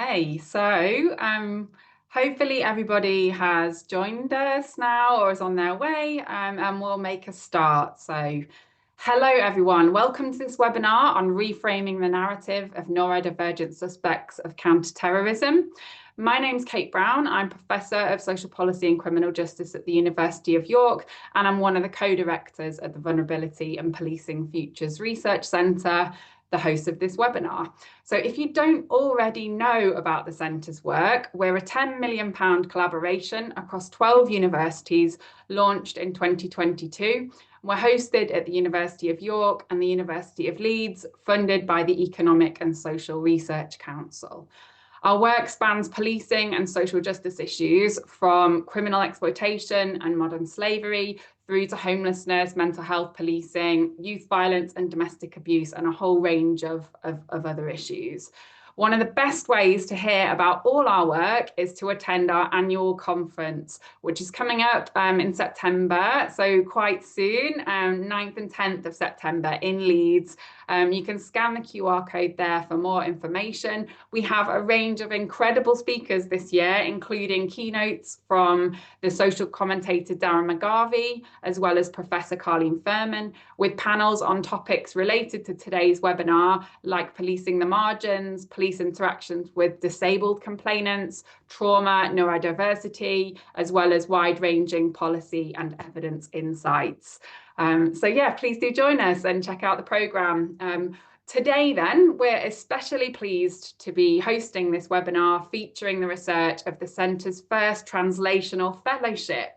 Okay, so hopefully everybody has joined us now or is on their way, and we'll make a start. So hello everyone, welcome to this webinar on reframing the narrative of neurodivergent suspects of counter-terrorism. My name's Kate Brown. I'm Professor of Social Policy and Criminal Justice at the University of York, and I'm one of the co-directors at the Vulnerability and Policing Futures Research Centre, the host of this webinar. So if you don't already know about the Centre's work, we're a £10 million collaboration across 12 universities launched in 2022. We're hosted at the University of York and the University of Leeds, funded by the Economic and Social Research Council. Our work spans policing and social justice issues, from criminal exploitation and modern slavery through to homelessness, mental health policing, youth violence and domestic abuse, and a whole range of other issues. One of the best ways to hear about all our work is to attend our annual conference, which is coming up in September, so quite soon, 9th and 10th of September in Leeds. You can scan the QR code there for more information. We have a range of incredible speakers this year, including keynotes from the social commentator Darren McGarvey, as well as Professor Carleen Furman, with panels on topics related to today's webinar, like policing the margins, police interactions with disabled complainants, trauma, neurodiversity, as well as wide-ranging policy and evidence insights. So yeah, please do join us and check out the programme. Today then, we're especially pleased to be hosting this webinar featuring the research of the Centre's first Translational Fellowship.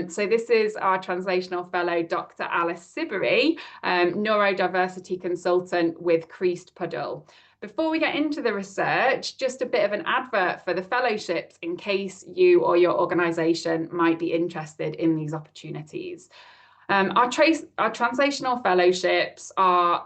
So this is our Translational Fellow, Dr Alice Siberry, Neurodiversity Consultant with Creased Puddle. Before we get into the research, just a bit of an advert for the fellowships in case you or your organisation might be interested in these opportunities. Our translational fellowships are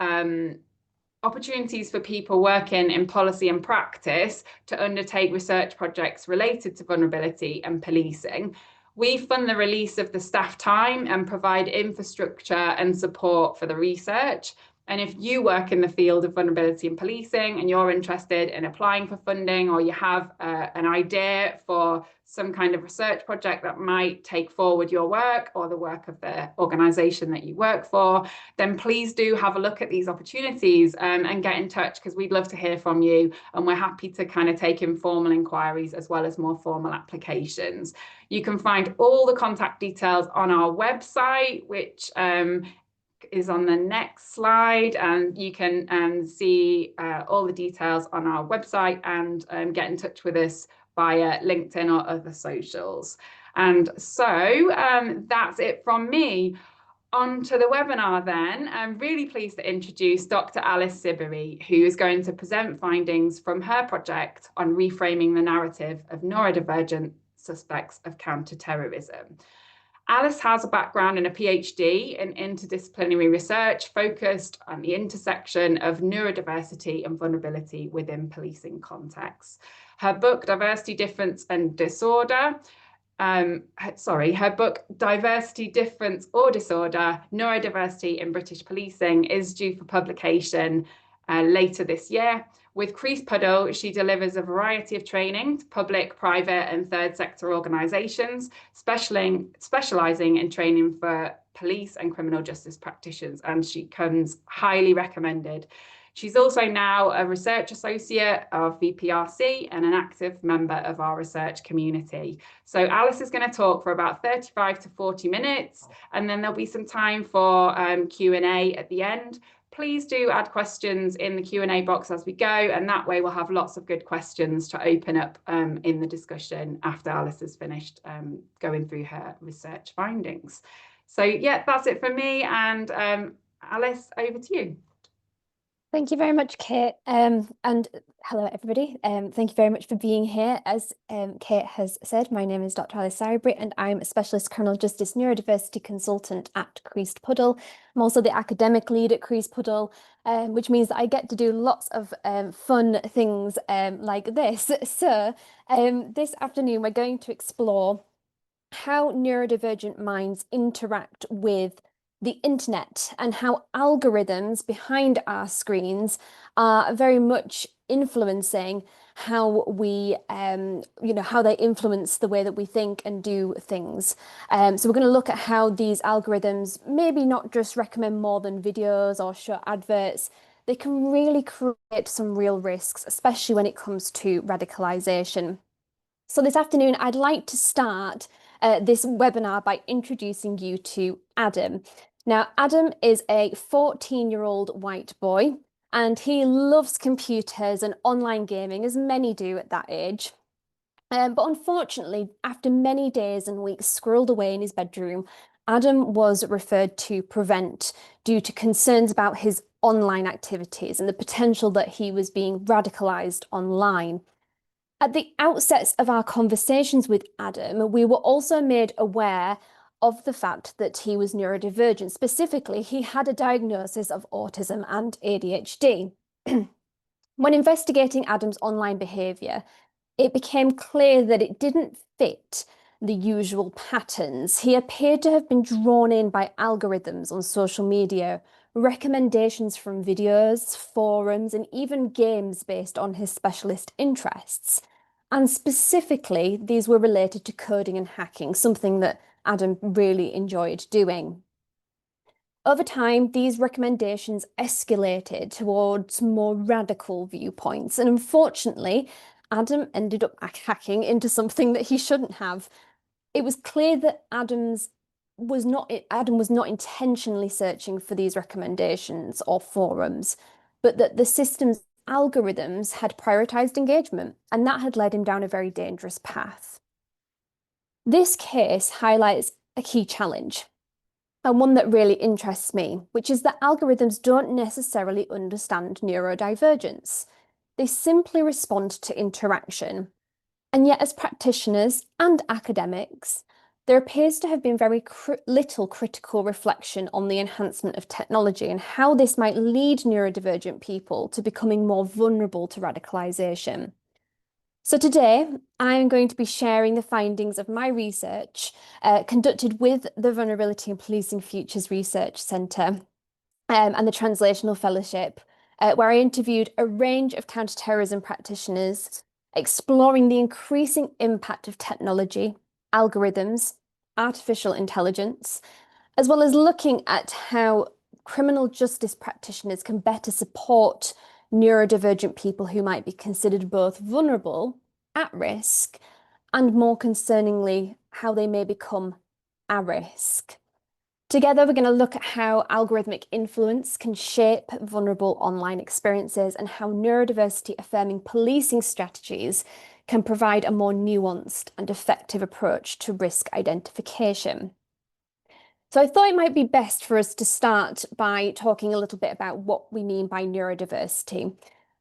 opportunities for people working in policy and practice to undertake research projects related to vulnerability and policing. We fund the release of the staff time and provide infrastructure and support for the research. And if you work in the field of vulnerability and policing and you're interested in applying for funding, or you have an idea for some kind of research project that might take forward your work or the work of the organisation that you work for, then please do have a look at these opportunities and get in touch, because we'd love to hear from you, and we're happy to kind of take informal inquiries as well as more formal applications. You can find all the contact details on our website, which is on the next slide, and you can see all the details on our website and get in touch with us via LinkedIn or other socials. And so that's it from me. On to the webinar then. I'm really pleased to introduce Dr Alice Siberry, who is going to present findings from her project on reframing the narrative of neurodivergent suspects of counter-terrorism. Alice has a background in a PhD in interdisciplinary research focused on the intersection of neurodiversity and vulnerability within policing contexts. Her book, Diversity, Difference and Disorder, her book, Diversity, Difference or Disorder, Neurodiversity in British Policing, is due for publication later this year. With Creased Puddle, she delivers a variety of training to public, private and third sector organisations, specialising in training for police and criminal justice practitioners, and she comes highly recommended. She's also now a research associate of VPRC and an active member of our research community. So Alice is going to talk for about 35 to 40 minutes, and then there'll be some time for Q&A at the end. Please do add questions in the Q&A box as we go, and that way we'll have lots of good questions to open up in the discussion after Alice has finished going through her research findings. So yeah, that's it for me, and Alice, over to you. Thank you very much, Kate, and hello everybody. Thank you very much for being here. As Kate has said, my name is Dr Alice Siberry and I'm a specialist criminal justice neurodiversity consultant at Creased Puddle. I'm also the academic lead at Creased Puddle, which means that I get to do lots of fun things like this. So this afternoon we're going to explore how neurodivergent minds interact with the internet and how algorithms behind our screens are very much influencing how we, how they influence the way that we think and do things. So we're going to look at how these algorithms maybe not just recommend more than videos or show adverts. They can really create some real risks, especially when it comes to radicalization. So this afternoon, I'd like to start this webinar by introducing you to Adam. Now, Adam is a 14-year-old white boy, and he loves computers and online gaming, as many do at that age. But unfortunately, after many days and weeks squirreled away in his bedroom, Adam was referred to Prevent due to concerns about his online activities and the potential that he was being radicalized online. At the outset of our conversations with Adam, we were also made aware of the fact that he was neurodivergent. Specifically, he had a diagnosis of autism and ADHD. When investigating Adam's online behaviour, it became clear that it didn't fit the usual patterns. He appeared to have been drawn in by algorithms on social media, recommendations from videos, forums, and even games based on his specialist interests. And specifically, these were related to coding and hacking, something that Adam really enjoyed doing. Over time, these recommendations escalated towards more radical viewpoints, and unfortunately, Adam ended up hacking into something that he shouldn't have. It was clear that Adam was not intentionally searching for these recommendations or forums, but that the system's algorithms had prioritized engagement, and that had led him down a very dangerous path. This case highlights a key challenge, and one that really interests me, which is that algorithms don't necessarily understand neurodivergence. They simply respond to interaction. And yet, as practitioners and academics, there appears to have been very little critical reflection on the enhancement of technology and how this might lead neurodivergent people to becoming more vulnerable to radicalization. So today, I'm going to be sharing the findings of my research conducted with the Vulnerability and Policing Futures Research Centre and the Translational Fellowship, where I interviewed a range of counter-terrorism practitioners, exploring the increasing impact of technology, algorithms, artificial intelligence, as well as looking at how criminal justice practitioners can better support neurodivergent people who might be considered both vulnerable, at risk, and more concerningly, how they may become at risk. Together, we're going to look at how algorithmic influence can shape vulnerable online experiences and how neurodiversity affirming policing strategies can provide a more nuanced and effective approach to risk identification. So I thought it might be best for us to start by talking a little bit about what we mean by neurodiversity.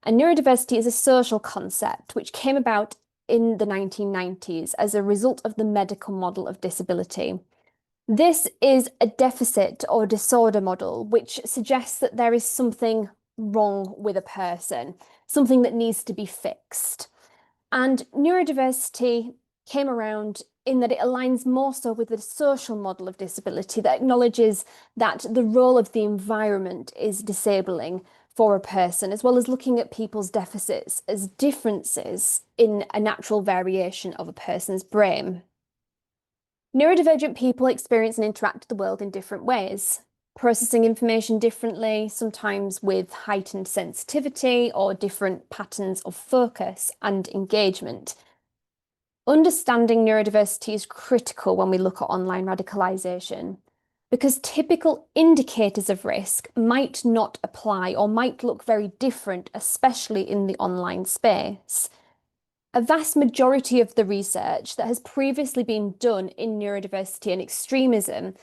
And neurodiversity is a social concept which came about in the 1990s as a result of the medical model of disability. This is a deficit or disorder model which suggests that there is something wrong with a person, something that needs to be fixed. And neurodiversity came around in that it aligns more so with the social model of disability that acknowledges that the role of the environment is disabling for a person, as well as looking at people's deficits as differences in a natural variation of a person's brain. Neurodivergent people experience and interact with the world in different ways, processing information differently, sometimes with heightened sensitivity or different patterns of focus and engagement. Understanding neurodiversity is critical when we look at online radicalization, because typical indicators of risk might not apply or might look very different, especially in the online space. A vast majority of the research that has previously been done in neurodiversity and extremism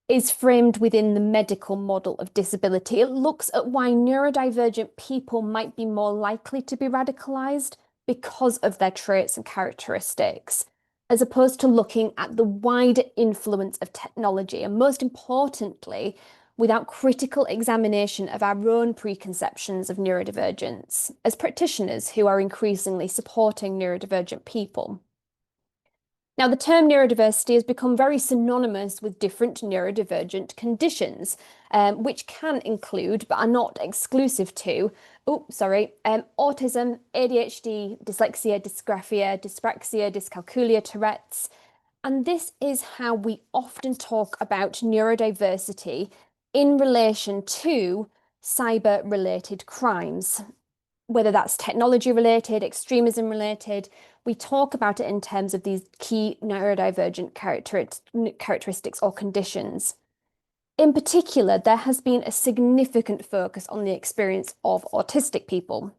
is framed within the medical model of disability. It looks at why neurodivergent people might be more likely to be radicalized because of their traits and characteristics, as opposed to looking at the wider influence of technology, and most importantly, without critical examination of our own preconceptions of neurodivergence as practitioners who are increasingly supporting neurodivergent people. Now, the term neurodiversity has become very synonymous with different neurodivergent conditions, which can include, but are not exclusive to, autism, ADHD, dyslexia, dysgraphia, dyspraxia, dyscalculia, Tourette's. And this is how we often talk about neurodiversity in relation to cyber-related crimes, whether that's technology related, extremism related. We talk about it in terms of these key neurodivergent characteristics or conditions. In particular, there has been a significant focus on the experience of autistic people,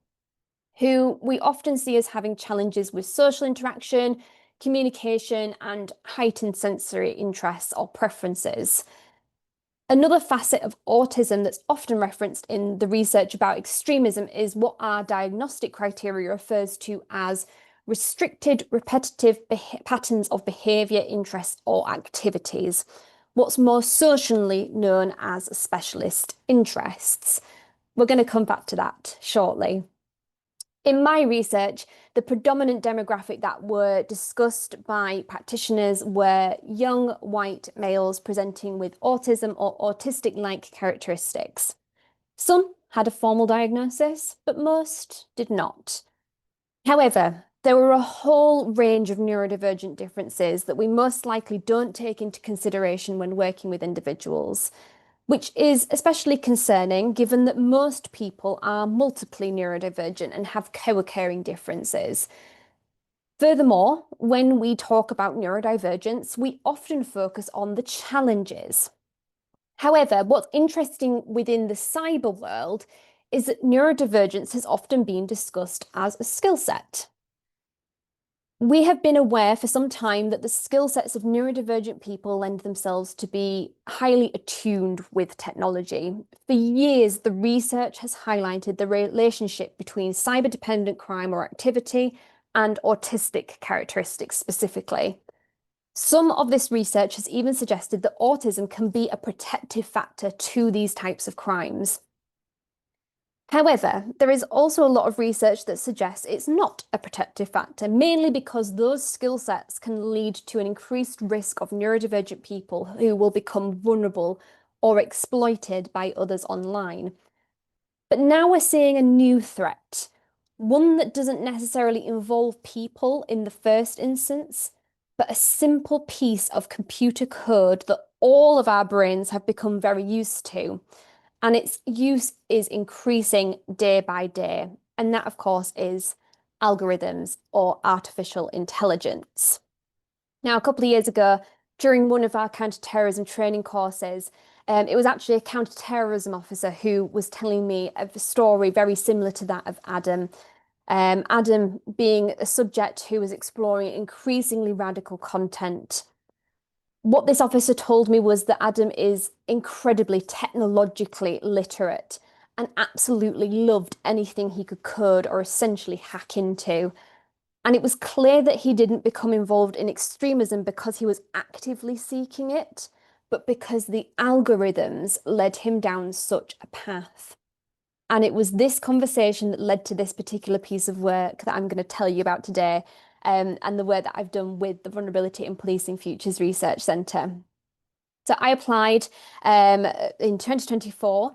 who we often see as having challenges with social interaction, communication, and heightened sensory interests or preferences. Another facet of autism that's often referenced in the research about extremism is what our diagnostic criteria refers to as restricted repetitive patterns of behaviour, interests, or activities, what's more socially known as specialist interests. We're going to come back to that shortly. In my research, the predominant demographic that were discussed by practitioners were young white males presenting with autism or autistic-like characteristics. Some had a formal diagnosis, but most did not. However, there were a whole range of neurodivergent differences that we most likely don't take into consideration when working with individuals, which is especially concerning given that most people are multiply neurodivergent and have co-occurring differences. Furthermore, when we talk about neurodivergence, we often focus on the challenges. However, what's interesting within the cyber world is that neurodivergence has often been discussed as a skill set. We have been aware for some time that the skill sets of neurodivergent people lend themselves to be highly attuned with technology. For years, the research has highlighted the relationship between cyber-dependent crime or activity and autistic characteristics specifically. Some of this research has even suggested that autism can be a protective factor to these types of crimes. However, there is also a lot of research that suggests it's not a protective factor, mainly because those skill sets can lead to an increased risk of neurodivergent people who will become vulnerable or exploited by others online. But now we're seeing a new threat, one that doesn't necessarily involve people in the first instance, but a simple piece of computer code that all of our brains have become very used to. And its use is increasing day by day. And that, of course, is algorithms or artificial intelligence. Now, a couple of years ago, during one of our counter-terrorism training courses, it was actually a counter-terrorism officer who was telling me a story very similar to that of Adam. Adam being a subject who was exploring increasingly radical content. What this officer told me was that Adam is incredibly technologically literate and absolutely loved anything he could code or essentially hack into. And it was clear that he didn't become involved in extremism because he was actively seeking it, but because the algorithms led him down such a path. And it was this conversation that led to this particular piece of work that I'm going to tell you about today, and the work that I've done with the Vulnerability and Policing Futures Research Centre. So I applied in 2024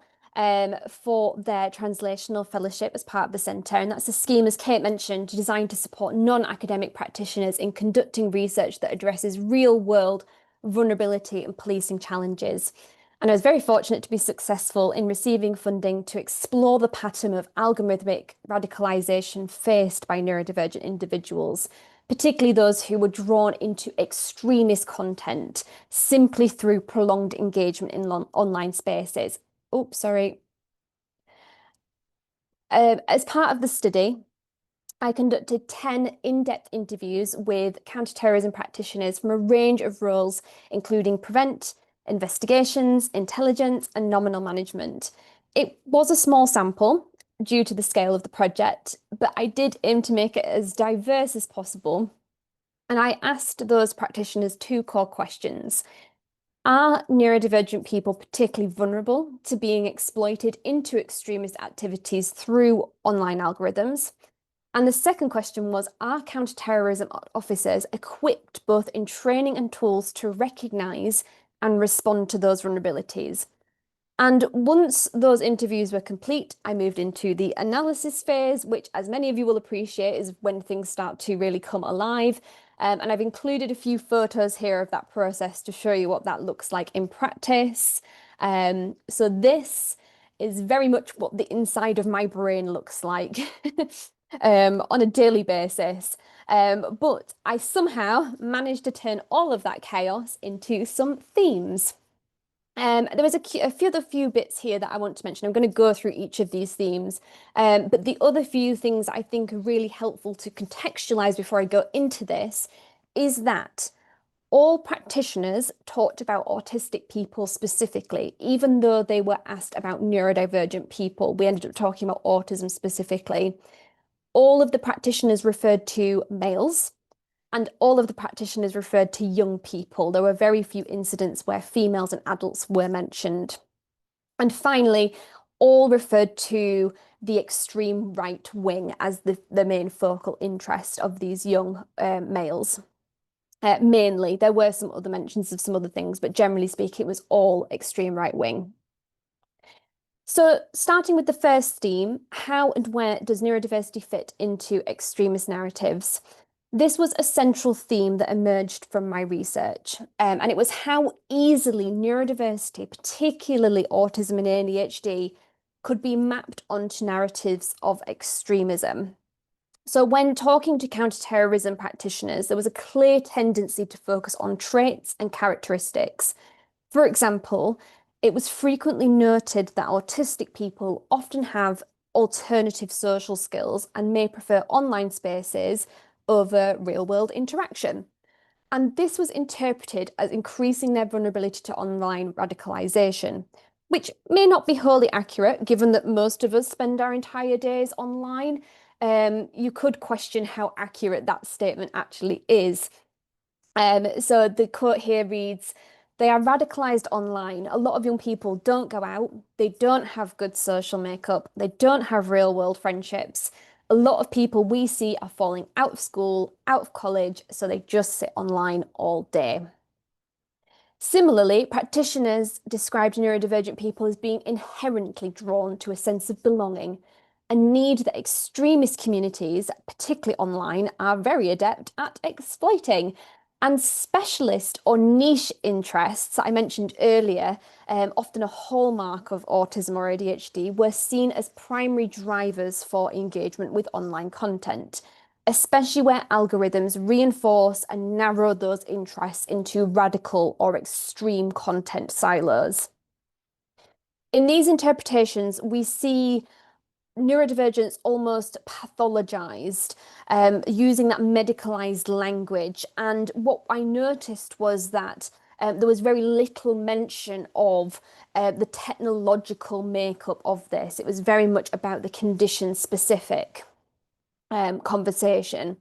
for their Translational Fellowship as part of the centre, and that's a scheme, as Kate mentioned, designed to support non-academic practitioners in conducting research that addresses real-world vulnerability and policing challenges. And I was very fortunate to be successful in receiving funding to explore the pattern of algorithmic radicalisation faced by neurodivergent individuals, particularly those who were drawn into extremist content simply through prolonged engagement in online spaces. Oops, sorry. As part of the study, I conducted 10 in-depth interviews with counter-terrorism practitioners from a range of roles, including prevent, investigations, intelligence, and nominal management. It was a small sample due to the scale of the project, but I did aim to make it as diverse as possible. And I asked those practitioners two core questions. Are neurodivergent people particularly vulnerable to being exploited into extremist activities through online algorithms? And the second question was, are counter-terrorism officers equipped both in training and tools to recognise and respond to those vulnerabilities? And once those interviews were complete, I moved into the analysis phase, which, as many of you will appreciate, is when things start to really come alive. And I've included a few photos here of that process to show you what that looks like in practice. So this is very much what the inside of my brain looks like on a daily basis. But I somehow managed to turn all of that chaos into some themes. There was a few bits here that I want to mention. I'm going to go through each of these themes. But the other few things I think are really helpful to contextualize before I go into this is that all practitioners talked about autistic people specifically, even though they were asked about neurodivergent people. We ended up talking about autism specifically. All of the practitioners referred to males, and all of the practitioners referred to young people. There were very few incidents where females and adults were mentioned. And finally, all referred to the extreme right wing as the main focal interest of these young males. Mainly, there were some other mentions of some other things, but generally speaking, it was all extreme right wing. So starting with the first theme, how and where does neurodiversity fit into extremist narratives? This was a central theme that emerged from my research, and it was how easily neurodiversity, particularly autism and ADHD, could be mapped onto narratives of extremism. So when talking to counterterrorism practitioners, there was a clear tendency to focus on traits and characteristics. For example, it was frequently noted that autistic people often have alternative social skills and may prefer online spaces over real-world interaction. And this was interpreted as increasing their vulnerability to online radicalization, which may not be wholly accurate, given that most of us spend our entire days online. You could question how accurate that statement actually is. So the quote here reads, "They are radicalized online. A lot of young people don't go out. They don't have good social makeup. They don't have real world friendships. A lot of people we see are falling out of school, out of college, so they just sit online all day." Similarly, practitioners described neurodivergent people as being inherently drawn to a sense of belonging, a need that extremist communities, particularly online, are very adept at exploiting. And specialist or niche interests that I mentioned earlier, often a hallmark of autism or ADHD, were seen as primary drivers for engagement with online content, especially where algorithms reinforce and narrow those interests into radical or extreme content silos. In these interpretations, we see neurodivergence almost pathologized, using that medicalized language. And what I noticed was that there was very little mention of the technological makeup of this. It was very much about the condition-specific conversation.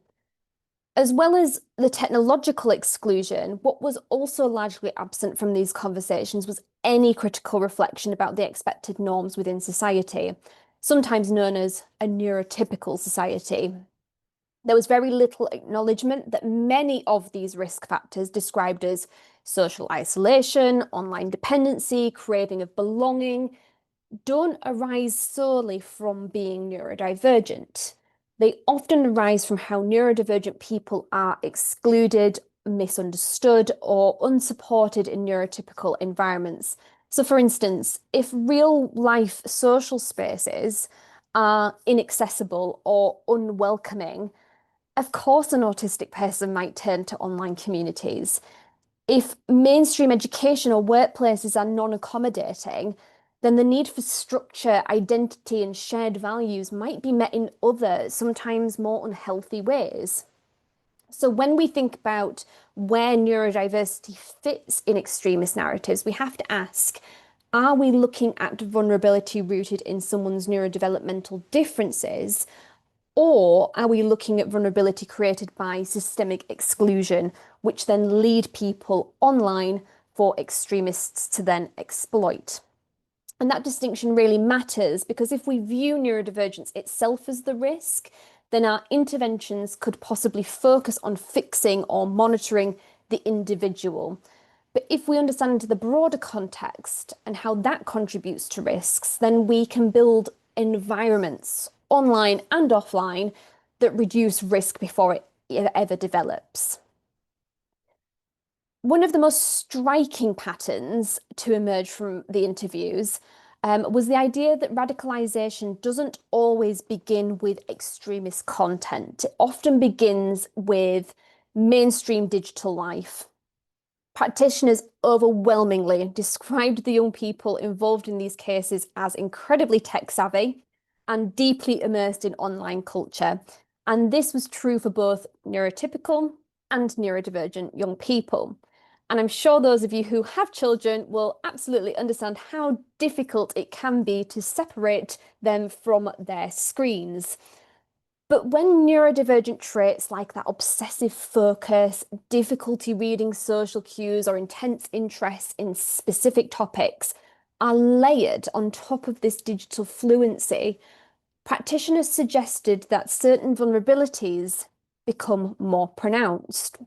As well as the technological exclusion, what was also largely absent from these conversations was any critical reflection about the expected norms within society, sometimes known as a neurotypical society. There was very little acknowledgement that many of these risk factors described as social isolation, online dependency, craving of belonging, don't arise solely from being neurodivergent. They often arise from how neurodivergent people are excluded, misunderstood, or unsupported in neurotypical environments. So, for instance, if real life social spaces are inaccessible or unwelcoming, of course, an autistic person might turn to online communities. If mainstream education or workplaces are non-accommodating, then the need for structure, identity, and shared values might be met in other, sometimes more unhealthy ways. So when we think about where neurodiversity fits in extremist narratives, we have to ask, are we looking at vulnerability rooted in someone's neurodevelopmental differences, or are we looking at vulnerability created by systemic exclusion, which then lead people online for extremists to then exploit? And that distinction really matters because if we view neurodivergence itself as the risk, then our interventions could possibly focus on fixing or monitoring the individual. But if we understand the broader context and how that contributes to risks, then we can build environments, online and offline, that reduce risk before it ever develops. One of the most striking patterns to emerge from the interviews was the idea that radicalization doesn't always begin with extremist content. It often begins with mainstream digital life. Practitioners overwhelmingly described the young people involved in these cases as incredibly tech savvy and deeply immersed in online culture. And this was true for both neurotypical and neurodivergent young people. And I'm sure those of you who have children will absolutely understand how difficult it can be to separate them from their screens. But when neurodivergent traits like that obsessive focus, difficulty reading social cues, or intense interest in specific topics are layered on top of this digital fluency, practitioners suggested that certain vulnerabilities become more pronounced.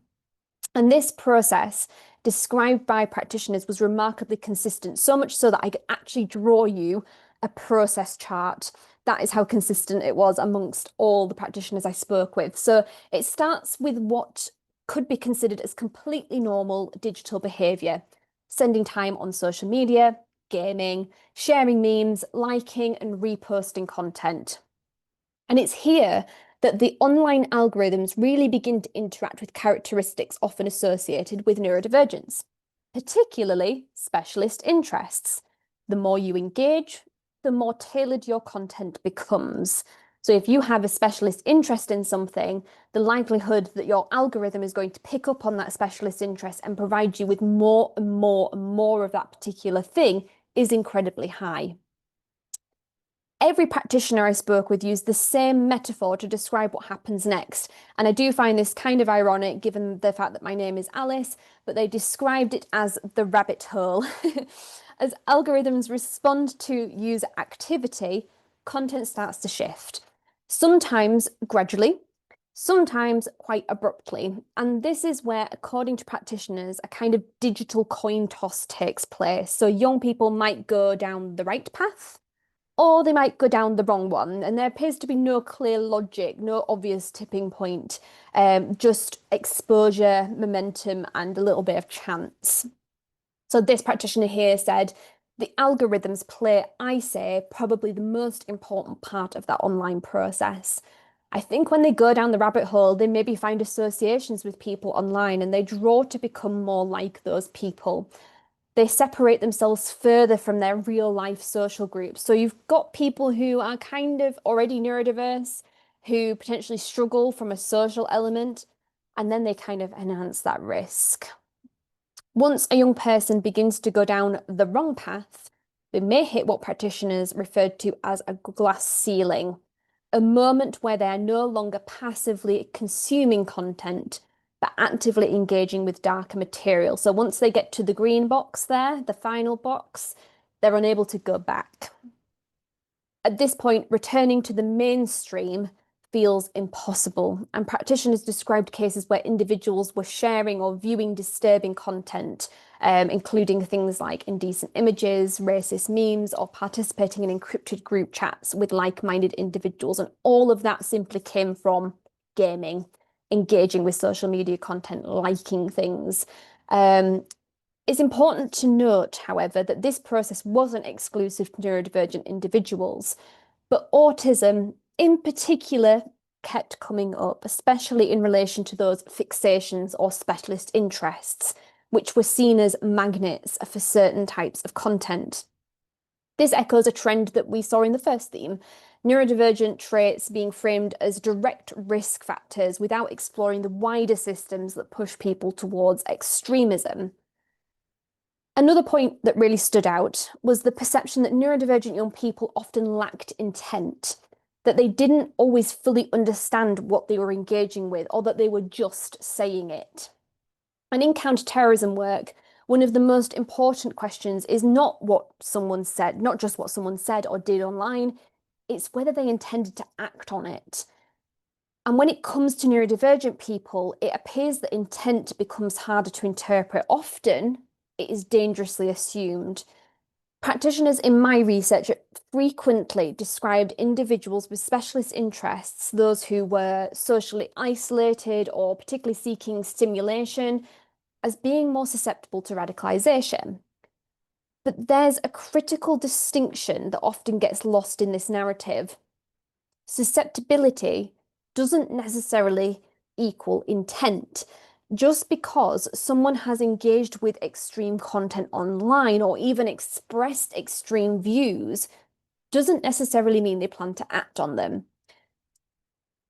And this process, described by practitioners, was remarkably consistent, so much so that I could actually draw you a process chart. That is how consistent it was amongst all the practitioners I spoke with. So it starts with what could be considered as completely normal digital behavior, spending time on social media, gaming, sharing memes, liking and reposting content. And it's here that the online algorithms really begin to interact with characteristics often associated with neurodivergence, particularly specialist interests. The more you engage, the more tailored your content becomes. So if you have a specialist interest in something, the likelihood that your algorithm is going to pick up on that specialist interest and provide you with more and more and more of that particular thing is incredibly high. Every practitioner I spoke with used the same metaphor to describe what happens next. And I do find this kind of ironic given the fact that my name is Alice, but they described it as the rabbit hole. As algorithms respond to user activity, content starts to shift. Sometimes gradually, sometimes quite abruptly. And this is where, according to practitioners, a kind of digital coin toss takes place. So young people might go down the right path, or they might go down the wrong one. And there appears to be no clear logic, no obvious tipping point, just exposure, momentum, and a little bit of chance. So this practitioner here said, the algorithms play, I say, probably the most important part of that online process. I think when they go down the rabbit hole, they maybe find associations with people online and they draw to become more like those people. They separate themselves further from their real life social groups. So you've got people who are kind of already neurodiverse, who potentially struggle from a social element, and then they kind of enhance that risk. Once a young person begins to go down the wrong path, they may hit what practitioners referred to as a glass ceiling, a moment where they are no longer passively consuming content, but actively engaging with darker material. So once they get to the green box there, the final box, they're unable to go back. At this point, returning to the mainstream feels impossible, and practitioners described cases where individuals were sharing or viewing disturbing content, including things like indecent images, racist memes, or participating in encrypted group chats with like-minded individuals. And all of that simply came from gaming, engaging with social media content, liking things. It's important to note, however, that this process wasn't exclusive to neurodivergent individuals, but autism in particular kept coming up, especially in relation to those fixations or specialist interests, which were seen as magnets for certain types of content. This echoes a trend that we saw in the first theme, neurodivergent traits being framed as direct risk factors without exploring the wider systems that push people towards extremism. Another point that really stood out was the perception that neurodivergent young people often lacked intent, that they didn't always fully understand what they were engaging with, or that they were just saying it. And in counterterrorism work, one of the most important questions is not what someone said, not just what someone said or did online, it's whether they intended to act on it. And when it comes to neurodivergent people, it appears that intent becomes harder to interpret. Often, it is dangerously assumed. Practitioners in my research frequently described individuals with specialist interests, those who were socially isolated or particularly seeking stimulation, as being more susceptible to radicalization. But there's a critical distinction that often gets lost in this narrative. Susceptibility doesn't necessarily equal intent. Just because someone has engaged with extreme content online or even expressed extreme views doesn't necessarily mean they plan to act on them.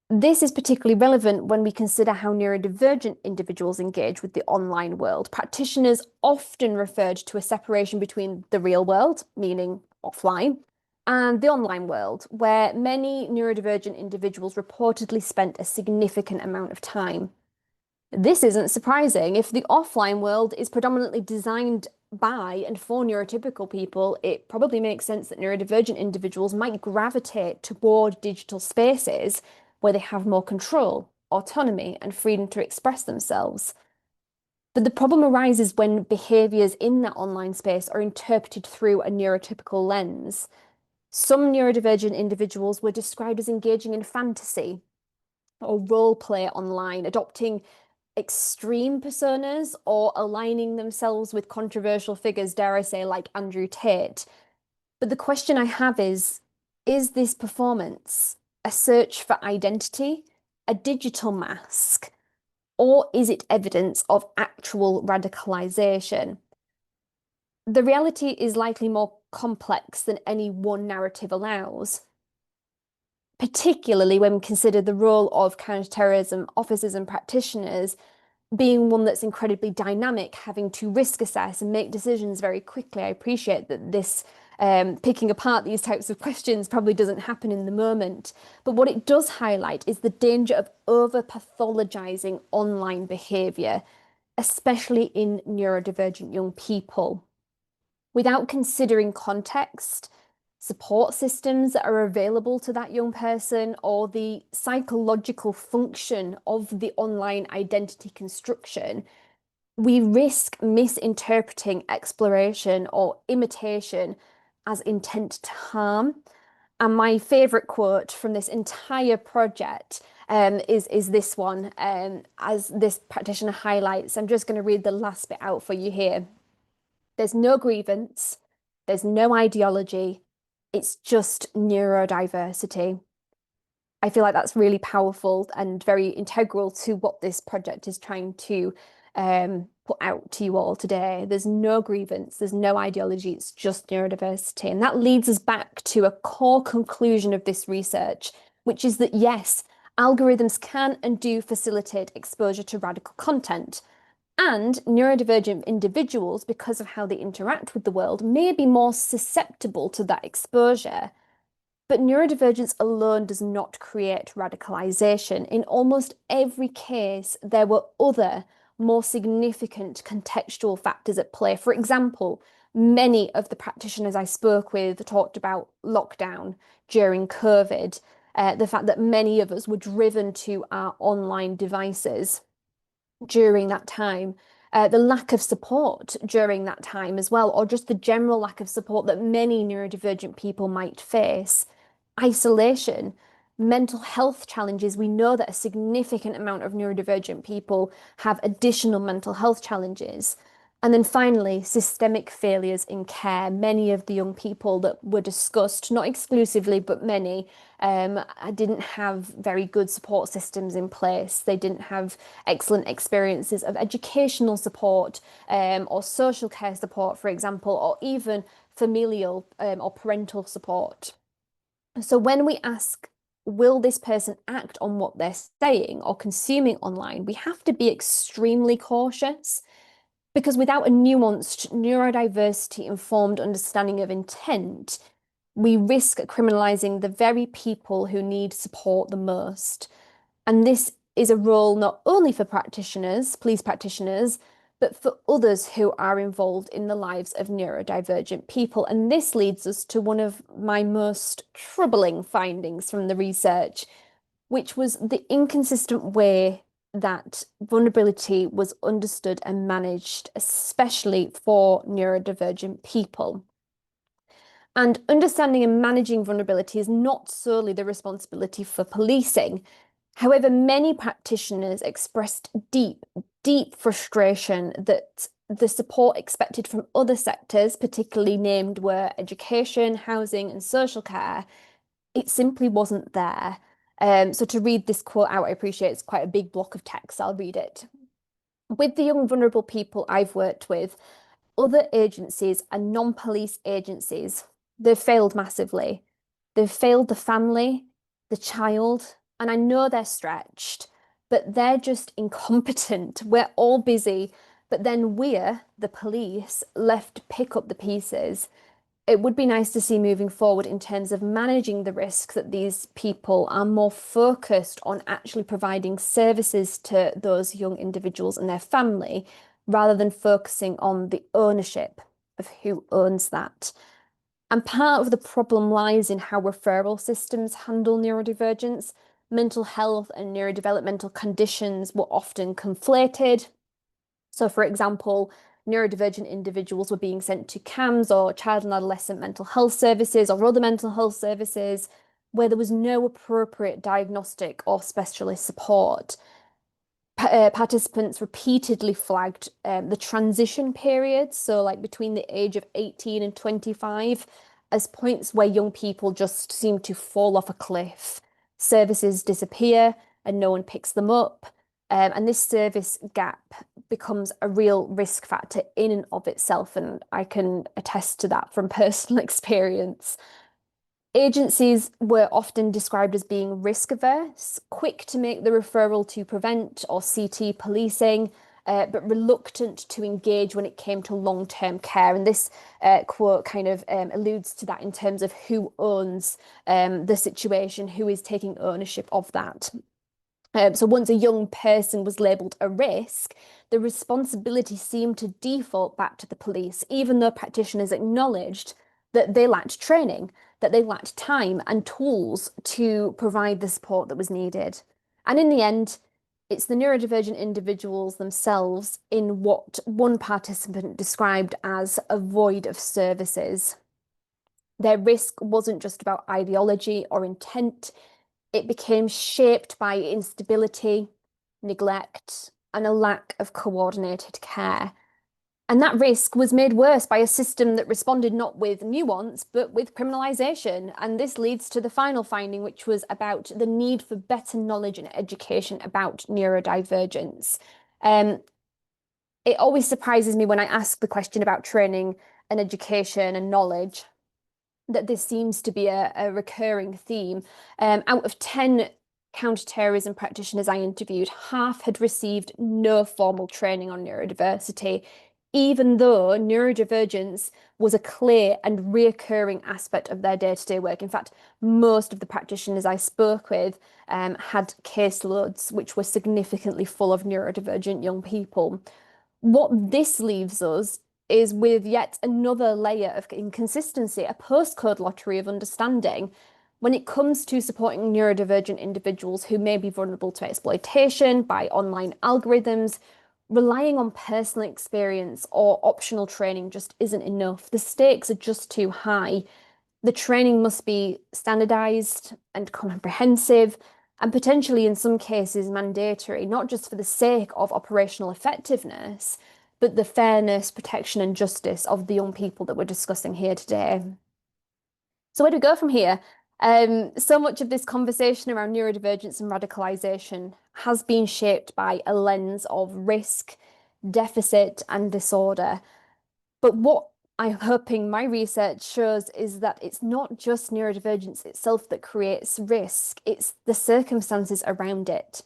This is particularly relevant when we consider how neurodivergent individuals engage with the online world. Practitioners often referred to a separation between the real world, meaning offline, and the online world, where many neurodivergent individuals reportedly spent a significant amount of time. This isn't surprising. If the offline world is predominantly designed by and for neurotypical people, it probably makes sense that neurodivergent individuals might gravitate toward digital spaces where they have more control, autonomy, and freedom to express themselves. But the problem arises when behaviors in that online space are interpreted through a neurotypical lens. Some neurodivergent individuals were described as engaging in fantasy or role play online, adopting extreme personas or aligning themselves with controversial figures, dare I say, like Andrew Tate. But the question I have is this performance a search for identity, a digital mask, or is it evidence of actual radicalization? The reality is likely more complex than any one narrative allows, particularly when we consider the role of counterterrorism officers and practitioners being one that's incredibly dynamic, having to risk assess and make decisions very quickly. I appreciate that this picking apart these types of questions probably doesn't happen in the moment. But what it does highlight is the danger of over-pathologizing online behavior, especially in neurodivergent young people, without considering context, support systems that are available to that young person, or the psychological function of the online identity construction. We risk misinterpreting exploration or imitation as intent to harm. And my favorite quote from this entire project is this one, as this practitioner highlights. I'm just going to read the last bit out for you here. There's no grievance, there's no ideology, it's just neurodiversity. I feel like that's really powerful and very integral to what this project is trying to put out to you all today. There's no grievance, there's no ideology, it's just neurodiversity. And that leads us back to a core conclusion of this research, which is that yes, algorithms can and do facilitate exposure to radical content. And neurodivergent individuals, because of how they interact with the world, may be more susceptible to that exposure. But neurodivergence alone does not create radicalization. In almost every case, there were other, more significant contextual factors at play. For example, many of the practitioners I spoke with talked about lockdown during COVID, the fact that many of us were driven to our online devices during that time, the lack of support during that time as well, or just the general lack of support that many neurodivergent people might face, isolation, mental health challenges. We know that a significant amount of neurodivergent people have additional mental health challenges. And then finally, systemic failures in care. Many of the young people that were discussed, not exclusively, but many, didn't have very good support systems in place. They didn't have excellent experiences of educational support or social care support, for example, or even familial or parental support. So when we ask, will this person act on what they're saying or consuming online, we have to be extremely cautious. Because without a nuanced neurodiversity-informed understanding of intent, we risk criminalizing the very people who need support the most. And this is a role not only for practitioners, police practitioners, but for others who are involved in the lives of neurodivergent people. And this leads us to one of my most troubling findings from the research, which was the inconsistent way that vulnerability was understood and managed, especially for neurodivergent people. And understanding and managing vulnerability is not solely the responsibility for policing. However, many practitioners expressed deep frustration that the support expected from other sectors, particularly named were education, housing, and social care, it simply wasn't there. So to read this quote out, I appreciate it's quite a big block of text. I'll read it. With the young vulnerable people I've worked with, other agencies and non-police agencies, they've failed massively. They've failed the family, the child, and I know they're stretched, but they're just incompetent. We're all busy, but then we're, the police, left to pick up the pieces. It would be nice to see moving forward in terms of managing the risk that these people are more focused on actually providing services to those young individuals and their family rather than focusing on the ownership of who owns that. And part of the problem lies in how referral systems handle neurodivergence. Mental health and neurodevelopmental conditions were often conflated. So, for example, neurodivergent individuals were being sent to CAMS or child and adolescent mental health services or other mental health services where there was no appropriate diagnostic or specialist support. Participants repeatedly flagged the transition period, so like between the age of 18 and 25, as points where young people just seem to fall off a cliff. Services disappear and no one picks them up. And this service gap becomes a real risk factor in and of itself. And I can attest to that from personal experience. Agencies were often described as being risk averse, quick to make the referral to prevent or CT policing, but reluctant to engage when it came to long-term care. And this quote kind of alludes to that in terms of who owns the situation, who is taking ownership of that. So once a young person was labelled a risk, the responsibility seemed to default back to the police, even though practitioners acknowledged that they lacked training, that they lacked time and tools to provide the support that was needed. And in the end, it's the neurodivergent individuals themselves in what one participant described as a void of services. Their risk wasn't just about ideology or intent, it became shaped by instability, neglect, and a lack of coordinated care. And that risk was made worse by a system that responded not with nuance, but with criminalisation. And this leads to the final finding, which was about the need for better knowledge and education about neurodivergence. It always surprises me when I ask the question about training and education and knowledge that this seems to be a recurring theme. Out of 10 counter-terrorism practitioners I interviewed, half had received no formal training on neurodiversity, even though neurodivergence was a clear and reoccurring aspect of their day-to-day work. In fact, most of the practitioners I spoke with had caseloads which were significantly full of neurodivergent young people. What this leaves us is with yet another layer of inconsistency, a postcode lottery of understanding when it comes to supporting neurodivergent individuals who may be vulnerable to exploitation by online algorithms. Relying on personal experience or optional training just isn't enough. The stakes are just too high. The training must be standardized and comprehensive, and potentially in some cases mandatory, not just for the sake of operational effectiveness, but the fairness, protection, and justice of the young people that we're discussing here today. So where do we go from here? So much of this conversation around neurodivergence and radicalization has been shaped by a lens of risk, deficit, and disorder. But what I'm hoping my research shows is that it's not just neurodivergence itself that creates risk, it's the circumstances around it.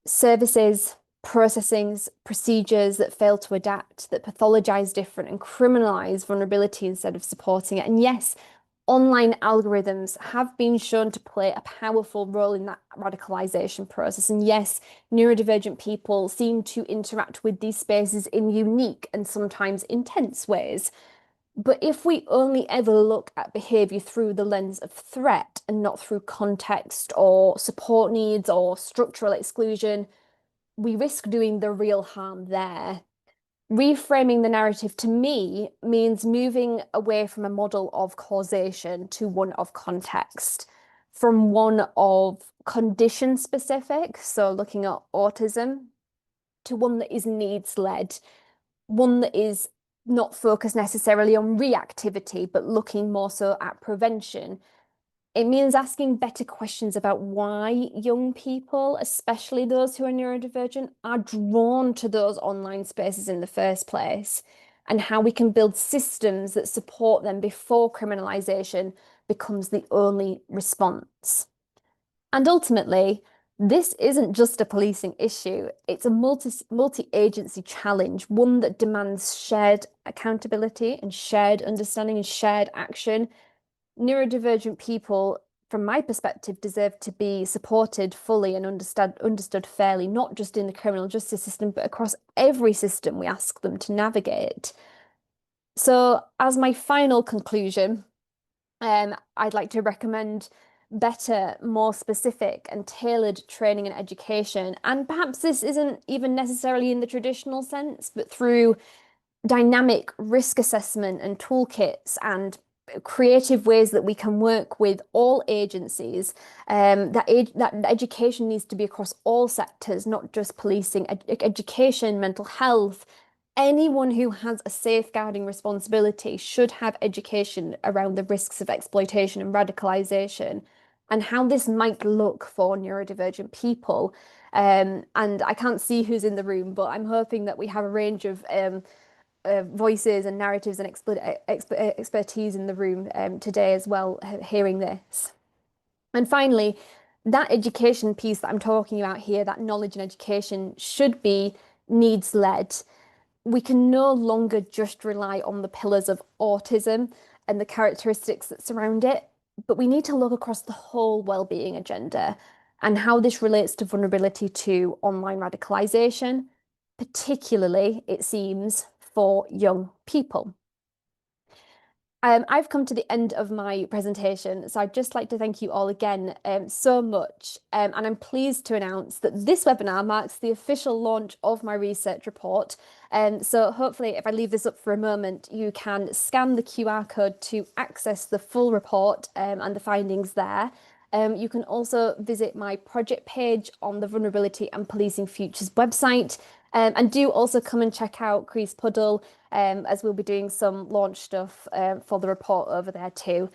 Services, processings, procedures that fail to adapt, that pathologize different and criminalize vulnerability instead of supporting it. And yes, online algorithms have been shown to play a powerful role in that radicalization process. And yes, neurodivergent people seem to interact with these spaces in unique and sometimes intense ways. But if we only ever look at behavior through the lens of threat and not through context or support needs or structural exclusion, we risk doing the real harm there. Reframing the narrative to me means moving away from a model of causation to one of context, from one of condition specific, so looking at autism, to one that is needs led, one that is not focused necessarily on reactivity, but looking more so at prevention. It means asking better questions about why young people, especially those who are neurodivergent, are drawn to those online spaces in the first place, and how we can build systems that support them before criminalization becomes the only response. And ultimately, this isn't just a policing issue, it's a multi-agency challenge, one that demands shared accountability and shared understanding and shared action. Neurodivergent people, from my perspective, deserve to be supported fully and understood fairly, not just in the criminal justice system, but across every system we ask them to navigate. So, as my final conclusion, I'd like to recommend better, more specific and tailored training and education. And perhaps this isn't even necessarily in the traditional sense, but through dynamic risk assessment and toolkits and creative ways that we can work with all agencies. That education needs to be across all sectors, not just policing, education, mental health. Anyone who has a safeguarding responsibility should have education around the risks of exploitation and radicalization and how this might look for neurodivergent people. And I can't see who's in the room, but I'm hoping that we have a range of voices and narratives and expertise in the room today as well, hearing this. And finally, that education piece that I'm talking about here, that knowledge and education should be needs led. We can no longer just rely on the pillars of autism and the characteristics that surround it, but we need to look across the whole well-being agenda and how this relates to vulnerability to online radicalization, particularly, it seems, for young people. I've come to the end of my presentation, so I'd just like to thank you all again so much. And I'm pleased to announce that this webinar marks the official launch of my research report. So hopefully, if I leave this up for a moment, you can scan the QR code to access the full report and the findings there. You can also visit my project page on the Vulnerability and Policing Futures website. And do also come and check out Creased Puddle, as we'll be doing some launch stuff for the report over there too.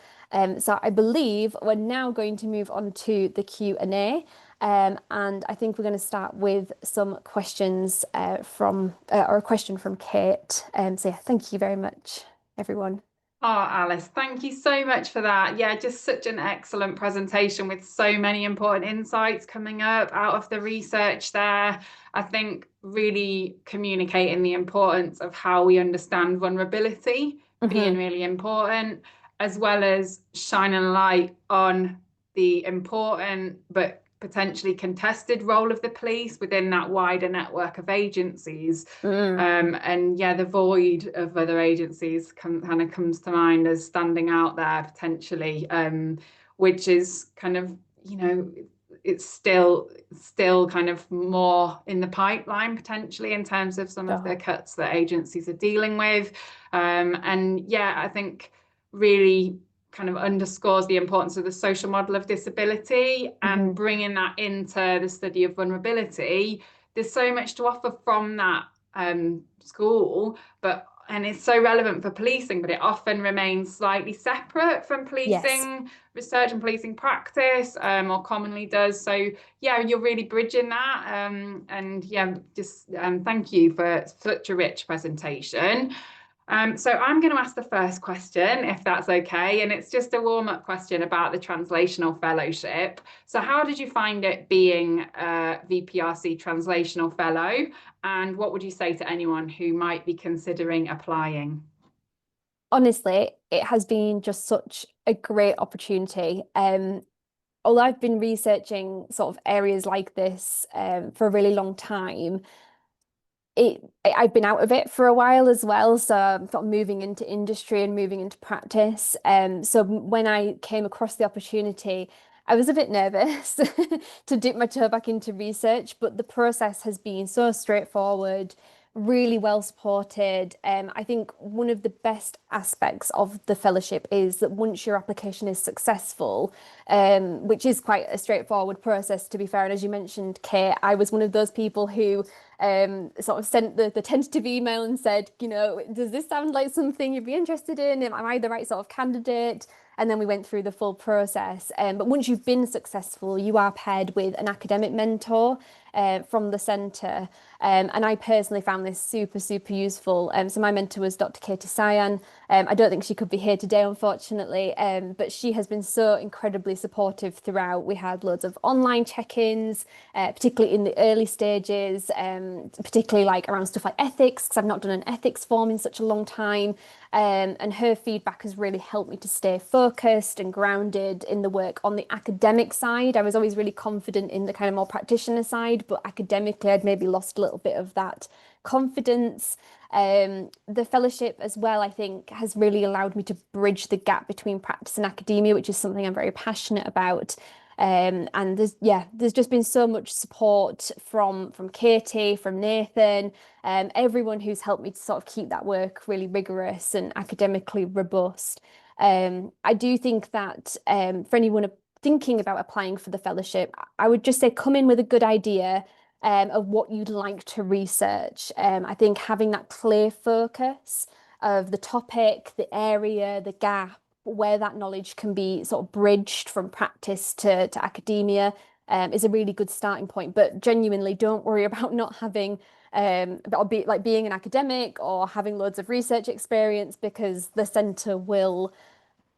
So I believe we're now going to move on to the Q&A. And I think we're going to start with some questions or a question from Kate. So yeah, thank you very much, everyone. Oh, Alice, thank you so much for that. Yeah, just such an excellent presentation with so many important insights coming up out of the research there. I think really communicating the importance of how we understand vulnerability being really important, as well as shining a light on the important but potentially contested role of the police within that wider network of agencies. And yeah, the void of other agencies kind of comes to mind as standing out there potentially, which is kind of, it's still kind of more in the pipeline potentially in terms of some of the cuts that agencies are dealing with. And yeah, I think really kind of underscores the importance of the social model of disability and bringing that into the study of vulnerability. There's so much to offer from that school, and it's so relevant for policing, but it often remains slightly separate from policing research and policing practice, or commonly does. So yeah, you're really bridging that, and yeah, just thank you for such a rich presentation. So I'm going to ask the first question, if that's okay, and it's just a warm-up question about the Translational Fellowship. So how did you find it being a VPRC Translational Fellow, and what would you say to anyone who might be considering applying? Honestly, it has been just such a great opportunity. Although I've been researching sort of areas like this for a really long time, I've been out of it for a while as well, so I'm sort of moving into industry and moving into practice. So when I came across the opportunity, I was a bit nervous to dip my toe back into research, but the process has been so straightforward, really well supported. I think one of the best aspects of the fellowship is that once your application is successful, which is quite a straightforward process, to be fair, and as you mentioned, Kate, I was one of those people who sort of sent the tentative email and said, you know, does this sound like something you'd be interested in? Am I the right sort of candidate? And then we went through the full process. But once you've been successful, you are paired with an academic mentor from the centre. And I personally found this super, super useful. So my mentor was Dr Katie Sayan. I don't think she could be here today, unfortunately, but she has been so incredibly supportive throughout. We had loads of online check-ins, particularly in the early stages, particularly like around stuff like ethics, because I've not done an ethics form in such a long time. And her feedback has really helped me to stay focused and grounded in the work on the academic side. I was always really confident in the kind of more practitioner side, but academically, I'd maybe lost a little bit of that confidence. The fellowship as well, I think, has really allowed me to bridge the gap between practice and academia, which is something I'm very passionate about. And there's just been so much support from Katie, from Nathan, everyone who's helped me to sort of keep that work really rigorous and academically robust. I do think that for anyone thinking about applying for the fellowship, I would just say come in with a good idea of what you'd like to research. I think having that clear focus of the topic, the area, the gap, where that knowledge can be sort of bridged from practice to academia is a really good starting point. But genuinely, don't worry about not having being an academic or having loads of research experience, because the centre will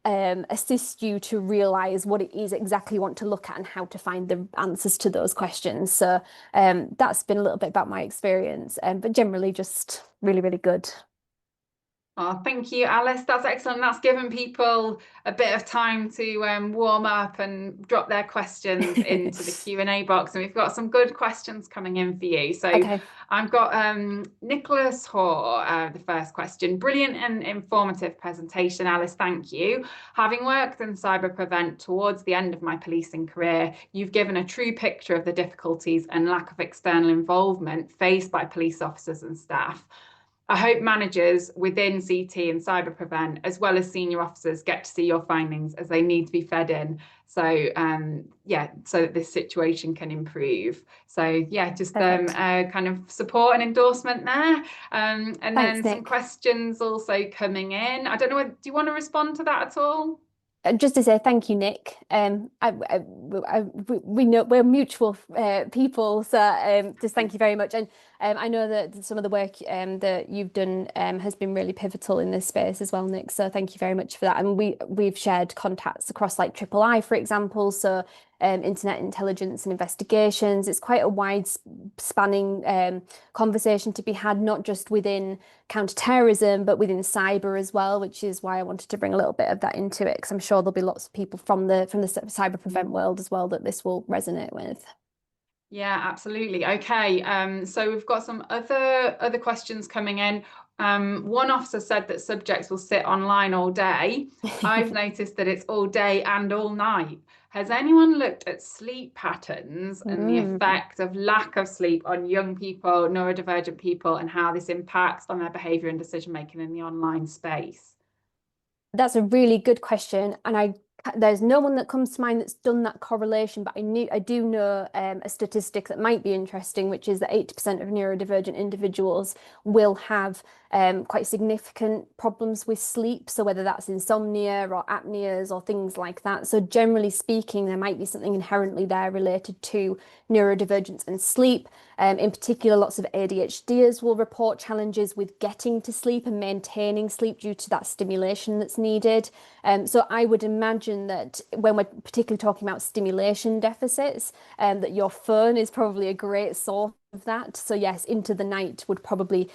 assist you to realize what it is exactly you want to look at and how to find the answers to those questions. So that's been a little bit about my experience, but generally just really, really good. Oh, thank you, Alice. That's excellent. That's given people a bit of time to warm up and drop their questions into the Q&A box. And we've got some good questions coming in for you. So Okay. I've got Nicholas Hoare, the first question. Brilliant and informative presentation, Alice. Thank you. Having worked in cyber prevent towards the end of my policing career, you've given a true picture of the difficulties and lack of external involvement faced by police officers and staff. I hope managers within CT and Cyber Prevent, as well as senior officers, get to see your findings as they need to be fed in. So so that this situation can improve. So yeah, just kind of support and endorsement there. And Thanks, then some Nick. questions also coming in. I don't know, do you want to respond to that at all? Just to say thank you, Nick. We know we're mutual people, so just thank you very much. And I know that some of the work that you've done has been really pivotal in this space as well, Nick. So thank you very much for that. And we've shared contacts across like Triple I, for example. So internet intelligence and investigations. It's quite a wide spanning conversation to be had, not just within counter-terrorism, but within cyber as well, which is why I wanted to bring a little bit of that into it, because I'm sure there'll be lots of people from the cyber prevent world as well that this will resonate with. Yeah, absolutely. Okay, so we've got some other questions coming in. One officer said that subjects will sit online all day. I've noticed that it's all day and all night. Has anyone looked at sleep patterns and the effect of lack of sleep on young people, neurodivergent people, and how this impacts on their behaviour and decision making in the online space? That's a really good question, and there's no one that comes to mind that's done that correlation, but I do know a statistic that might be interesting, which is that 80% of neurodivergent individuals will have quite significant problems with sleep. So whether that's insomnia or apneas or things like that. So generally speaking, there might be something inherently there related to neurodivergence and sleep. In particular, lots of ADHDers will report challenges with getting to sleep and maintaining sleep due to that stimulation that's needed. So I would imagine that when we're particularly talking about stimulation deficits, that your phone is probably a great source of that. So yes, into the night would probably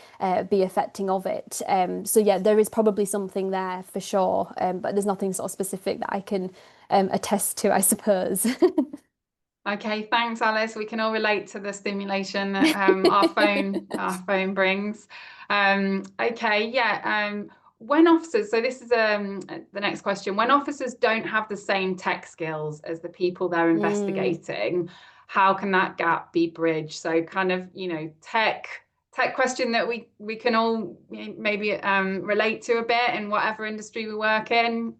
be affecting of it. So yeah, there is probably something there for sure, but there's nothing sort of specific that I can attest to, I suppose. Okay, thanks, Alice. We can all relate to the stimulation that our phone brings. Okay, yeah. when officers, so this is the next question, when officers don't have the same tech skills as the people they're investigating, how can that gap be bridged? So kind of, tech question that we can all maybe relate to a bit in whatever industry we work in.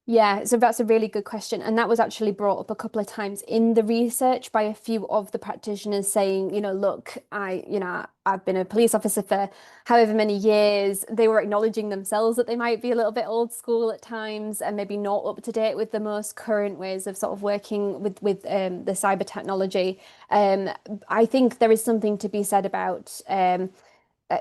Yeah, so that's a really good question. And that was actually brought up a couple of times in the research by a few of the practitioners saying, look, I've been a police officer for however many years. They were acknowledging themselves that they might be a little bit old school at times and maybe not up to date with the most current ways of sort of working with the cyber technology. I think there is something to be said about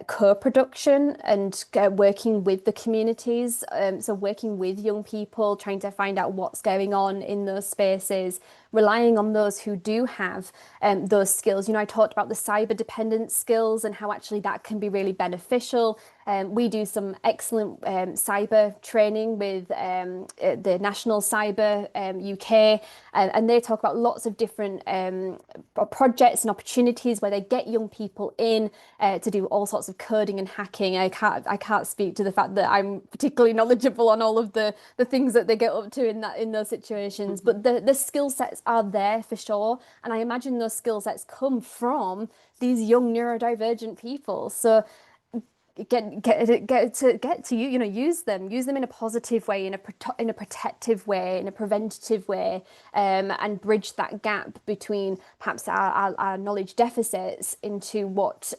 co-production and working with the communities. So working with young people, trying to find out what's going on in those spaces, relying on those who do have those skills. I talked about the cyber dependent skills and how actually that can be really beneficial. We do some excellent cyber training with the National Cyber UK, and they talk about lots of different projects and opportunities where they get young people in to do all sorts of coding and hacking. I can't speak to the fact that I'm particularly knowledgeable on all of the things that they get up to in those situations, but the skill sets are there for sure, and I imagine those skill sets come from these young neurodivergent people. So get to use them in a positive way, in a protective way, in a preventative way, and bridge that gap between perhaps our knowledge deficits into what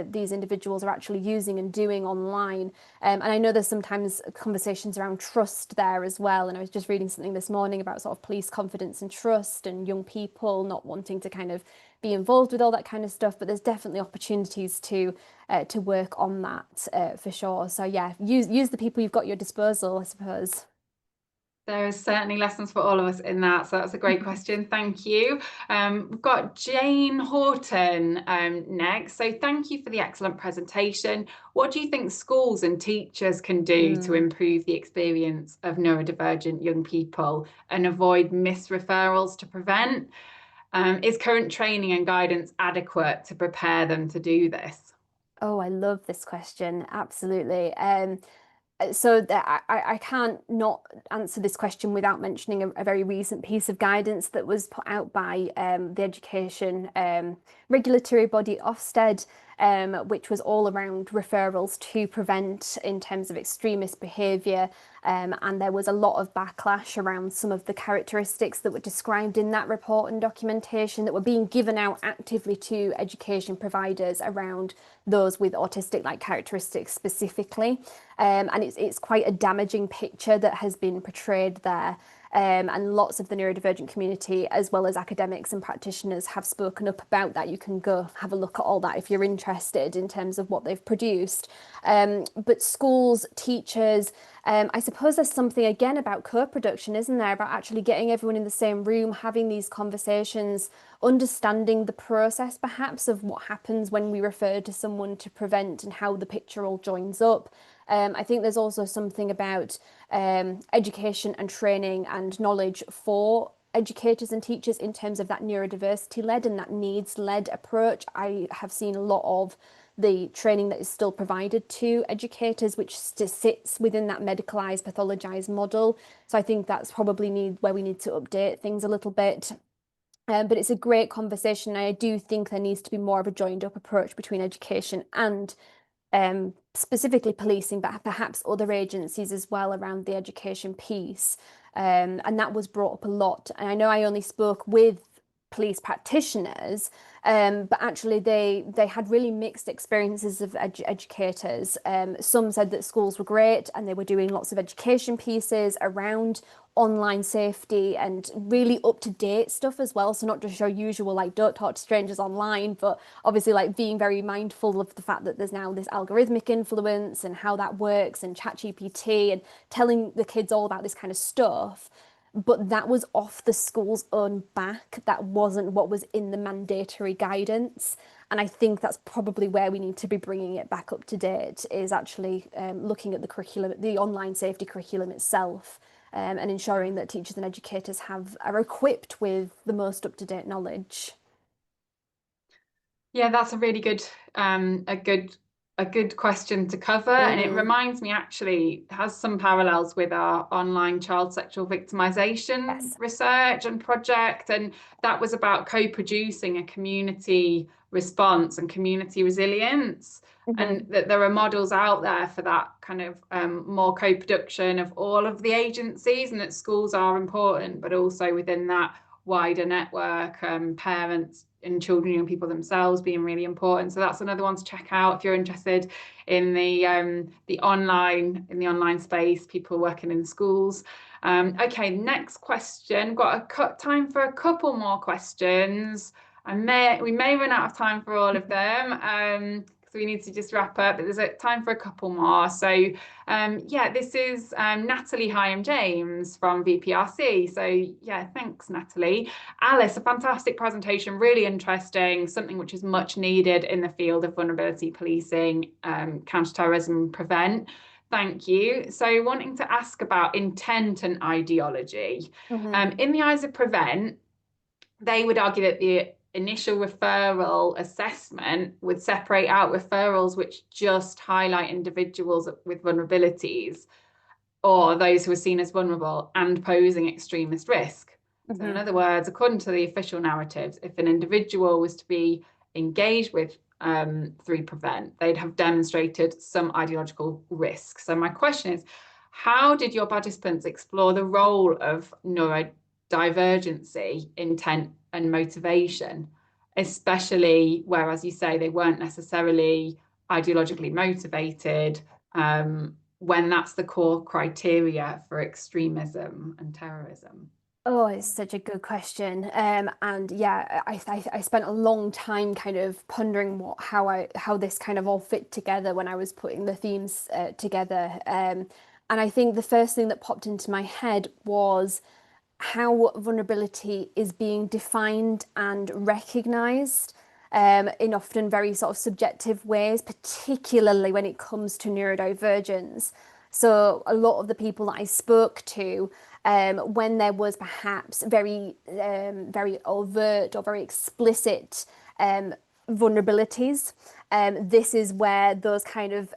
these individuals are actually using and doing online. And I know there's sometimes conversations around trust there as well, and I was just reading something this morning about sort of police confidence and trust and young people not wanting to kind of be involved with all that kind of stuff, but there's definitely opportunities to work on that for sure. So yeah, use the people you've got at your disposal, I suppose. There is certainly lessons for all of us in that. So that's a great question. Thank you. We've got Jane Horton next. So thank you for the excellent presentation. What do you think schools and teachers can do to improve the experience of neurodivergent young people and avoid misreferrals to prevent? Is current training and guidance adequate to prepare them to do this? Oh, I love this question. Absolutely. So I can't not answer this question without mentioning a very recent piece of guidance that was put out by the education regulatory body Ofsted, which was all around referrals to prevent in terms of extremist behaviour. And there was a lot of backlash around some of the characteristics that were described in that report and documentation that were being given out actively to education providers around those with autistic-like characteristics specifically. And it's quite a damaging picture that has been portrayed there. And lots of the neurodivergent community, as well as academics and practitioners, have spoken up about that. You can go have a look at all that if you're interested in terms of what they've produced. But schools, teachers, I suppose there's something again about co-production, isn't there? About actually getting everyone in the same room, having these conversations, understanding the process perhaps of what happens when we refer to someone to prevent and how the picture all joins up. I think there's also something about education and training and knowledge for educators and teachers in terms of that neurodiversity-led and that needs-led approach. I have seen a lot of the training that is still provided to educators, which sits within that medicalised, pathologised model. So I think that's probably where we need to update things a little bit. But it's a great conversation. I do think there needs to be more of a joined up approach between education and specifically policing, but perhaps other agencies as well around the education piece. And that was brought up a lot. And I know I only spoke with police practitioners, but actually they had really mixed experiences of educators. Some said that schools were great and they were doing lots of education pieces around online safety and really up-to-date stuff as well. So not just your usual like don't talk to strangers online, but obviously like being very mindful of the fact that there's now this algorithmic influence and how that works and ChatGPT and telling the kids all about this kind of stuff. But that was off the school's own back. That wasn't what was in the mandatory guidance. And I think that's probably where we need to be bringing it back up to date, is actually looking at the curriculum, the online safety curriculum itself, and ensuring that teachers and educators are equipped with the most up-to-date knowledge. Yeah, that's a really good a good question to cover, and it reminds me, actually has some parallels with our online child sexual victimization Yes. research and project, and that was about co-producing a community response and community resilience, and that there are models out there for that kind of more co-production of all of the agencies, and that schools are important, but also within that wider network, parents and children, young people themselves being really important. So that's another one to check out if you're interested in the online space, people working in schools. Okay, next question. Got time for a couple more questions. We may run out of time for all of them. So we need to just wrap up, but there's time for a couple more. So yeah, this is Natalie Hyam-James from VPRC. So yeah, thanks, Natalie. Alice, a fantastic presentation, really interesting, something which is much needed in the field of vulnerability policing, counterterrorism, prevent. Thank you. So wanting to ask about intent and ideology. In the eyes of prevent, they would argue that the initial referral assessment would separate out referrals which just highlight individuals with vulnerabilities or those who are seen as vulnerable and posing extremist risk. So in other words, according to the official narratives, if an individual was to be engaged with through prevent, they'd have demonstrated some ideological risk. So my question is, how did your participants explore the role of neurodivergency, intent and motivation, especially where, as you say, they weren't necessarily ideologically motivated, when that's the core criteria for extremism and terrorism? Oh, it's such a good question. And yeah, I spent a long time kind of pondering how this kind of all fit together when I was putting the themes together. And I think the first thing that popped into my head was how vulnerability is being defined and recognized in often very sort of subjective ways, particularly when it comes to neurodivergence. So a lot of the people that I spoke to, when there was perhaps very overt or very explicit vulnerabilities, this is where those kind of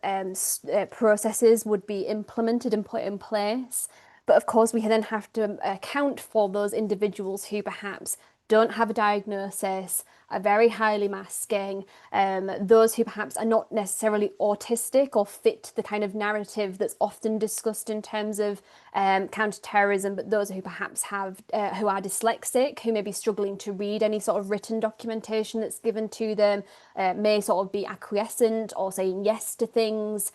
processes would be implemented and put in place. But of course, we then have to account for those individuals who perhaps don't have a diagnosis, are very highly masking, those who perhaps are not necessarily autistic or fit the kind of narrative that's often discussed in terms of counter-terrorism, but those who perhaps who are dyslexic, who may be struggling to read any sort of written documentation that's given to them, may sort of be acquiescent or saying yes to things,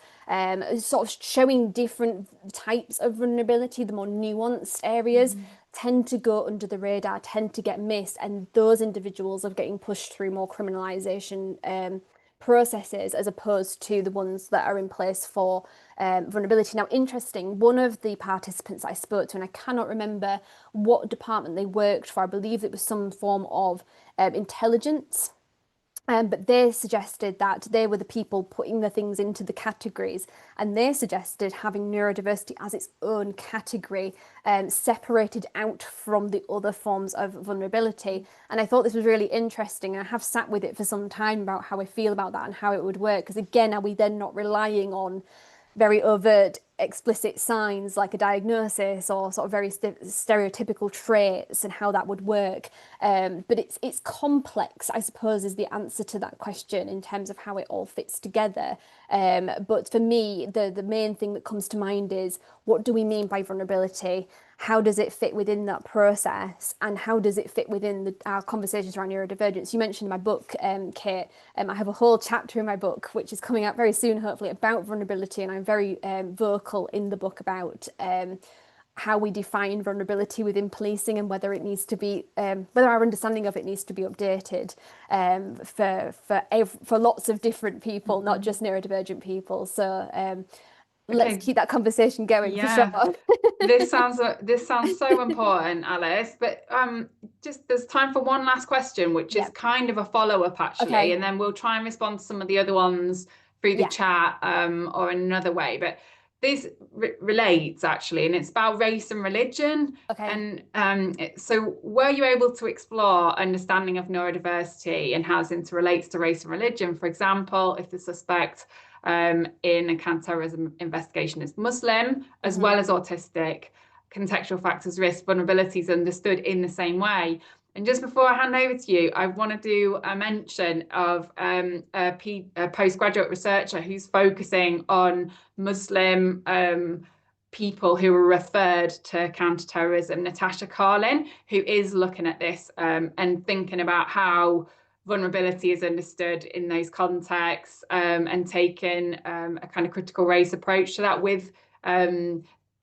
sort of showing different types of vulnerability, the more nuanced areas. Tend to go under the radar, tend to get missed, and those individuals are getting pushed through more criminalisation processes as opposed to the ones that are in place for vulnerability. Now, interesting, one of the participants I spoke to, and I cannot remember what department they worked for, I believe it was some form of intelligence. But they suggested that they were the people putting the things into the categories, and they suggested having neurodiversity as its own category, separated out from the other forms of vulnerability. And I thought this was really interesting, and I have sat with it for some time about how I feel about that and how it would work. Because again, are we then not relying on very overt, explicit signs like a diagnosis or sort of very stereotypical traits and how that would work? But it's complex, I suppose, is the answer to that question in terms of how it all fits together. But for me, the main thing that comes to mind is, what do we mean by vulnerability? How does it fit within that process? And how does it fit within our conversations around neurodivergence? You mentioned my book, Kate. I have a whole chapter in my book, which is coming out very soon, hopefully, about vulnerability. And I'm very vocal in the book about how we define vulnerability within policing and whether it needs to be, whether our understanding of it needs to be updated for lots of different people, not just neurodivergent people. So let's keep that conversation going for sure. This sounds so important, Alice. But just there's time for one last question, which is kind of a follow-up actually, and then we'll try and respond to some of the other ones through the chat or in another way. But this relates actually, and it's about race and religion. And so were you able to explore understanding of neurodiversity and how this interrelates to race and religion? For example, if the suspect in a counterterrorism investigation is Muslim, as well as autistic. Contextual factors, risk, vulnerabilities understood in the same way. And just before I hand over to you, I want to do a mention of a postgraduate researcher who's focusing on Muslim people who were referred to counterterrorism, Natasha Carlin, who is looking at this and thinking about how vulnerability is understood in those contexts and taking a kind of critical race approach to that with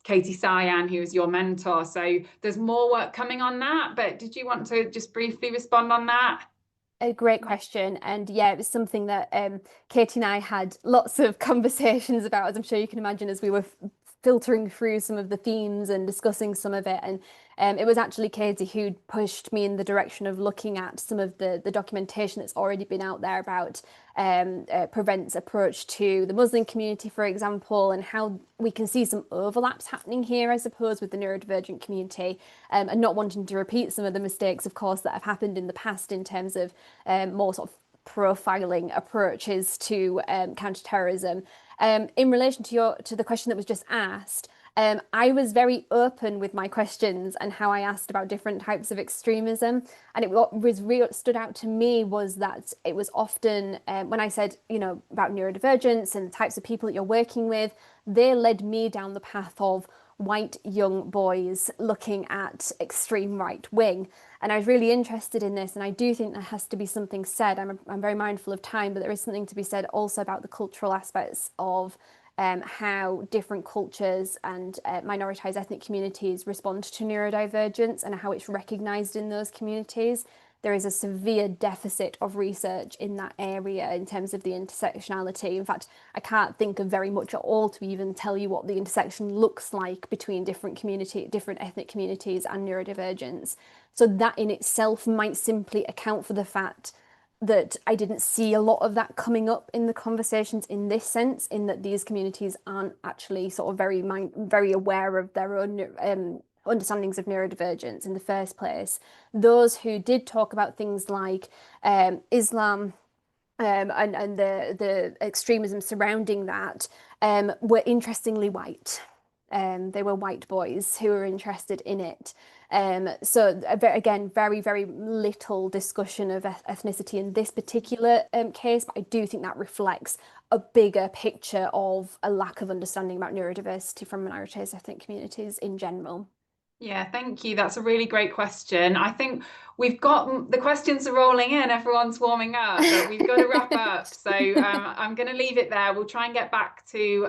Katie Cyan, who was your mentor. So there's more work coming on that, but did you want to just briefly respond on that? A great question. And yeah, it was something that Katie and I had lots of conversations about, as I'm sure you can imagine, as we were filtering through some of the themes and discussing some of it. And it was actually Katie who pushed me in the direction of looking at some of the documentation that's already been out there about Prevent's approach to the Muslim community, for example, and how we can see some overlaps happening here, I suppose, with the neurodivergent community, and not wanting to repeat some of the mistakes, of course, that have happened in the past in terms of more sort of profiling approaches to counterterrorism. In relation to the question that was just asked, I was very open with my questions and how I asked about different types of extremism. And what stood out to me was that it was often, when I said, about neurodivergence and the types of people that you're working with, they led me down the path of white young boys looking at extreme right wing. And I was really interested in this, and I do think there has to be something said. I'm very mindful of time, but there is something to be said also about the cultural aspects of how different cultures and minoritized ethnic communities respond to neurodivergence and how it's recognized in those communities. There is a severe deficit of research in that area in terms of the intersectionality. In fact, I can't think of very much at all to even tell you what the intersection looks like between different ethnic communities and neurodivergence. So that in itself might simply account for the fact that I didn't see a lot of that coming up in the conversations in this sense, in that these communities aren't actually sort of very aware of their own understandings of neurodivergence in the first place. Those who did talk about things like Islam and the extremism surrounding that were interestingly white. They were white boys who were interested in it. So again, very, very little discussion of ethnicity in this particular case, but I do think that reflects a bigger picture of a lack of understanding about neurodiversity from minoritized ethnic communities in general. Yeah, thank you. That's a really great question. I think we've got the questions are rolling in, everyone's warming up, but we've got to wrap up. So I'm going to leave it there. We'll try and get back to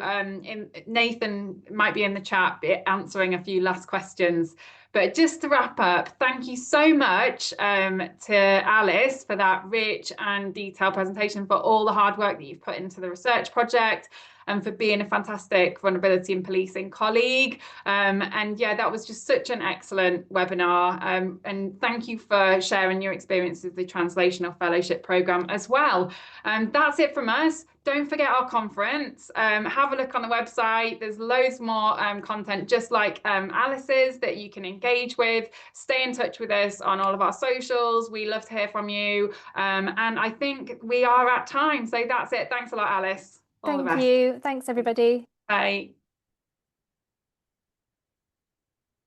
Nathan might be in the chat answering a few last questions. But just to wrap up, thank you so much to Alice for that rich and detailed presentation, for all the hard work that you've put into the research project, and for being a fantastic vulnerability and policing colleague. And yeah, that was just such an excellent webinar. And thank you for sharing your experience with the Translational Fellowship Programme as well. That's it from us. Don't forget our conference. Have a look on the website. There's loads more content just like Alice's that you can engage with. Stay in touch with us on all of our socials. We love to hear from you. And I think we are at time. So that's it. Thanks a lot, Alice. All the best. Thank you. Thanks, everybody. Bye.